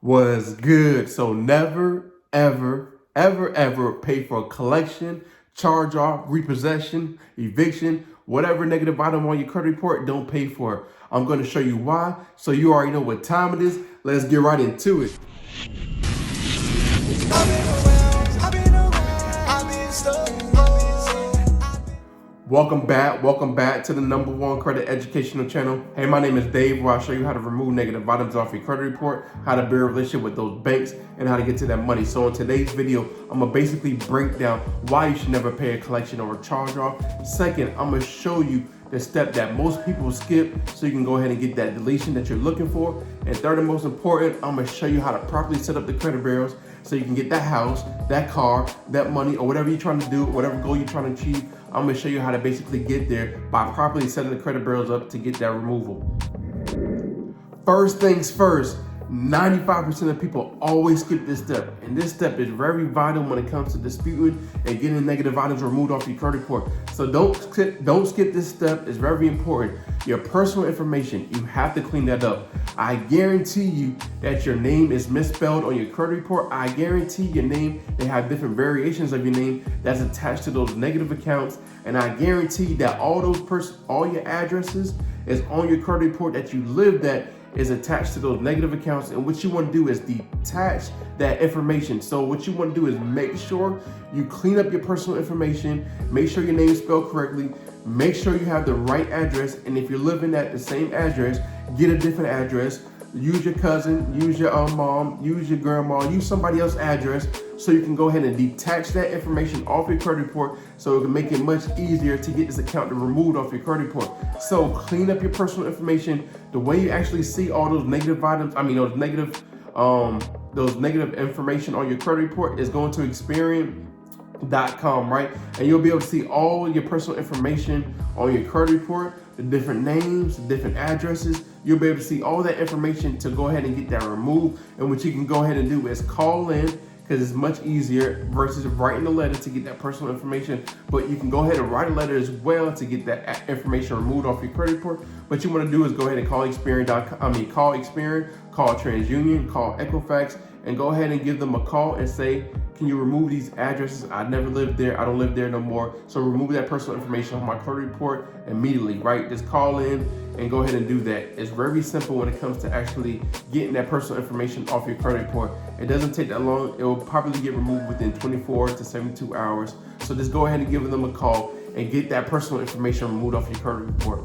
Was good. So never, ever pay for a collection, charge off, repossession, eviction, whatever negative item on your credit report, don't pay for it. I'm going to show you why. So you already know what time it is. Let's get right into it. Welcome back to the #1 credit educational channel. Hey, my name is Dave, where I'll show you how to remove negative items off your credit report, how to build a relationship with those banks, and how to get to that money. So in today's video, I'm gonna basically break down why you should never pay a collection or a charge off. Second, I'm gonna show you the step that most people skip so you can go ahead and get that deletion that you're looking for. And third and most important, I'm gonna show you how to properly set up the credit bureaus so you can get that house, that car, that money, or whatever you're trying to do, whatever goal you're trying to achieve. I'm gonna show you how to basically get there by properly setting the credit bureaus up to get that removal. First things first, 95% of people always skip this step. And this step is very vital when it comes to disputing and getting negative items removed off your credit report. So don't skip this step. It's very important. Your personal information, you have to clean that up. I guarantee you that your name is misspelled on your credit report. I guarantee your name, they have different variations of your name that's attached to those negative accounts. And I guarantee that all your addresses is on your credit report that you lived at is attached to those negative accounts. And what you want to do is detach that information. So what you want to do is make sure you clean up your personal information, make sure your name is spelled correctly, make sure you have the right address. And if you're living at the same address, get a different address. Use your cousin, use your mom, use your grandma, use somebody else's address so you can go ahead and detach that information off your credit report so it can make it much easier to get this account removed off your credit report. So clean up your personal information. The way you actually see all those negative items, those negative information on your credit report is going to Experian.com, right? And you'll be able to see all your personal information on your credit report, the different names, the different addresses. You'll be able to see all that information to go ahead and get that removed. And what you can go ahead and do is call in, because it's much easier versus writing a letter to get that personal information. But you can go ahead and write a letter as well to get that information removed off your credit report. What you want to do is go ahead and call Experian.com. Call Experian, call TransUnion, call Equifax, and go ahead and give them a call and say, can you remove these addresses? I never lived there. I don't live there no more. So remove that personal information off my credit report immediately, right? Just call in and go ahead and do that. It's very simple when it comes to actually getting that personal information off your credit report. It doesn't take that long. It will probably get removed within 24 to 72 hours. So just go ahead and give them a call and get that personal information removed off your credit report.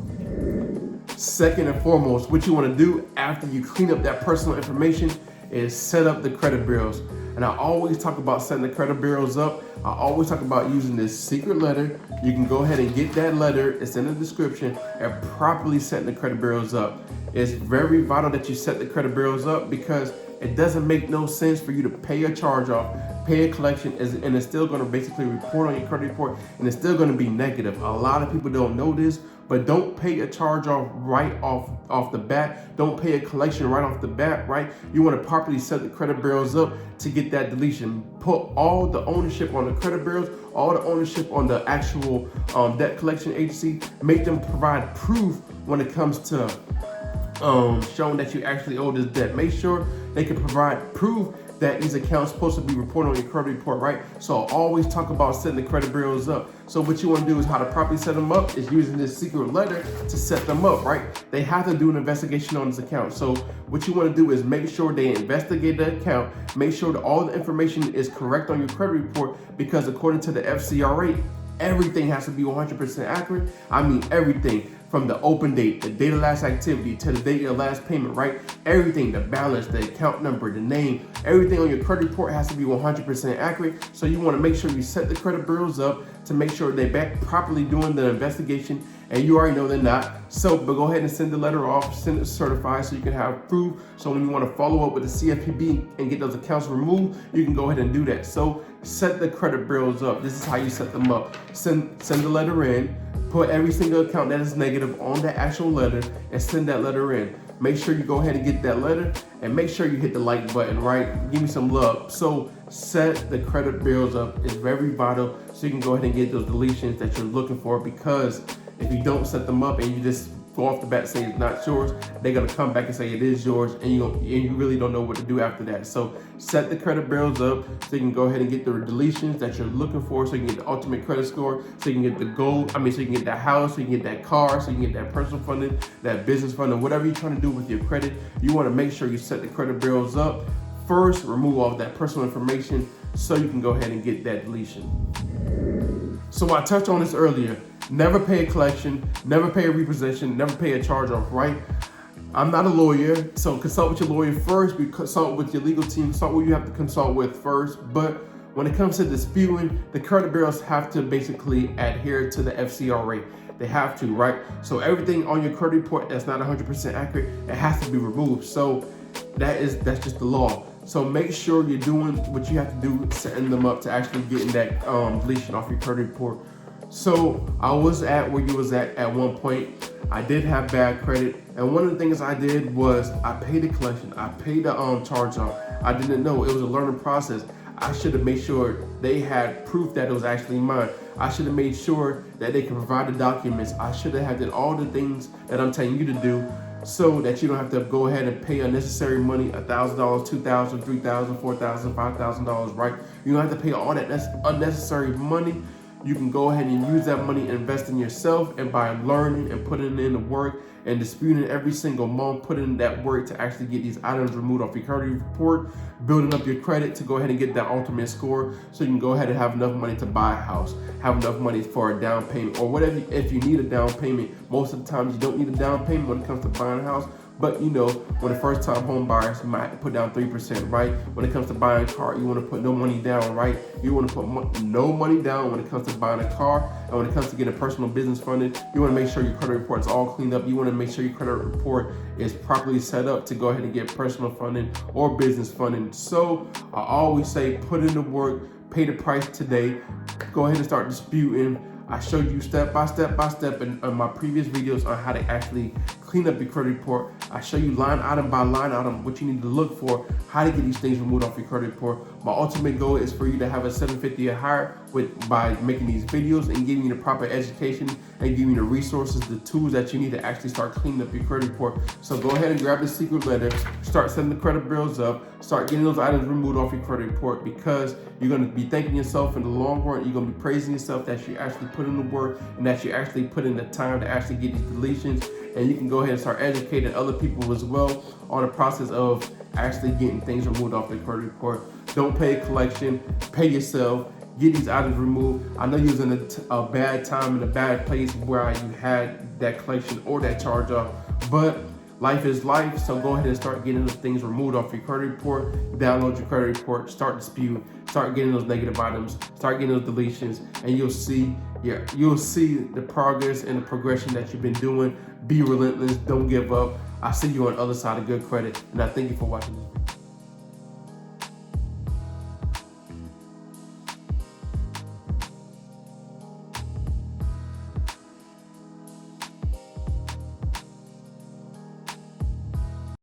Second and foremost, what you want to do after you clean up that personal information is set up the credit bureaus. And I always talk about setting the credit bureaus up. I always talk about using this secret letter. You can go ahead and get that letter. It's in the description, and properly setting the credit bureaus up. It's very vital that you set the credit bureaus up because it doesn't make no sense for you to pay a charge off, pay a collection, and it's still going to basically report on your credit report, and it's still going to be negative. A lot of people don't know this, but don't pay a charge off right off the bat. Don't pay a collection right off the bat, right? You want to properly set the credit bureaus up to get that deletion. Put all the ownership on the credit bureaus, all the ownership on the actual debt collection agency. Make them provide proof when it comes to showing that you actually owe this debt. Make sure they can provide proof that these accounts supposed to be reported on your credit report, right? So I always talk about setting the credit bureaus up. So what you want to do is how to properly set them up is using this secret letter to set them up, right? They have to do an investigation on this account. So what you want to do is make sure they investigate the account, make sure that all the information is correct on your credit report, because according to the FCRA, everything has to be 100% accurate. I mean everything. From the open date, the date of last activity, to the date of your last payment, right? Everything, the balance, the account number, the name, everything on your credit report has to be 100% accurate. So you want to make sure you set the credit bureaus up to make sure they're back properly doing the investigation, and you already know they're not. So, but go ahead and send the letter off, send it certified so you can have proof. So when you want to follow up with the CFPB and get those accounts removed, you can go ahead and do that. So set the credit bureaus up. This is how you set them up. Send the letter in. Put every single account that is negative on the actual letter and send that letter in. Make sure you go ahead and get that letter, and make sure you hit the like button, right? Give me some love. So set the credit bureaus up. It's very vital so you can go ahead and get those deletions that you're looking for, because if you don't set them up and you just go off the bat say it's not yours, they're gonna come back and say it is yours, and you really don't know what to do after that. So set the credit bureaus up so you can go ahead and get the deletions that you're looking for, so you can get the ultimate credit score, so you can get the gold, so you can get that house, so you can get that car, so you can get that personal funding, that business funding, whatever you're trying to do with your credit. You want to make sure you set the credit bureaus up first, remove all that personal information so you can go ahead and get that deletion. So I touched on this earlier. Never pay a collection, never pay a repossession, never pay a charge off, right? I'm not a lawyer, so consult with your lawyer first, consult with your legal team, consult what you have to consult with first. But when it comes to disputing, the credit bureaus have to basically adhere to the FCRA. They have to, right? So everything on your credit report that's not 100% accurate, it has to be removed. So that's just the law. So make sure you're doing what you have to do, setting them up to actually getting that deletion off your credit report. So I was at where you was at one point. I did have bad credit, and one of the things I did was I paid the collection, I paid the charge off. I didn't know, it was a learning process. I should have made sure they had proof that it was actually mine. I should have made sure that they could provide the documents. I should have did all the things that I'm telling you to do, so that you don't have to go ahead and pay unnecessary money, $1,000, $2,000, $3,000, $4,000, $5,000, right? You don't have to pay all that unnecessary money. You can go ahead and use that money, invest in yourself, and by learning and putting in the work and disputing every single month, putting in that work to actually get these items removed off your credit report, building up your credit to go ahead and get that ultimate score, so you can go ahead and have enough money to buy a house, have enough money for a down payment, or whatever. If you need a down payment, most of the times you don't need a down payment when it comes to buying a house. But you know, when the first time home buyers might put down 3%, right? When it comes to buying a car, you want to put no money down, right? You want to put no money down when it comes to buying a car. And when it comes to getting personal business funded, you want to make sure your credit report is all cleaned up. You want to make sure your credit report is properly set up to go ahead and get personal funding or business funding. So I always say, put in the work, pay the price today, go ahead and start disputing. I showed you step by step in my previous videos on how to actually clean up your credit report. I show you line item by line item what you need to look for, how to get these things removed off your credit report. My ultimate goal is for you to have a 750 or higher by making these videos and giving you the proper education and giving you the resources, the tools that you need to actually start cleaning up your credit report. So go ahead and grab the secret letter, start setting the credit bureaus up, start getting those items removed off your credit report, because you're going to be thanking yourself in the long run. You're going to be praising yourself that you actually put in the work and that you actually put in the time to actually get these deletions. And you can go ahead and start educating other people as well on the process of actually getting things removed off the credit report. Don't pay a collection, pay yourself, get these items removed. I know you was in a bad time, in a bad place where you had that collection or that charge off, but life is life, so go ahead and start getting those things removed off your credit report. Download your credit report, start disputing, start getting those negative items, start getting those deletions, and you'll see the progress and the progression that you've been doing. Be relentless, don't give up. I see you on the other side of good credit, and I thank you for watching this video.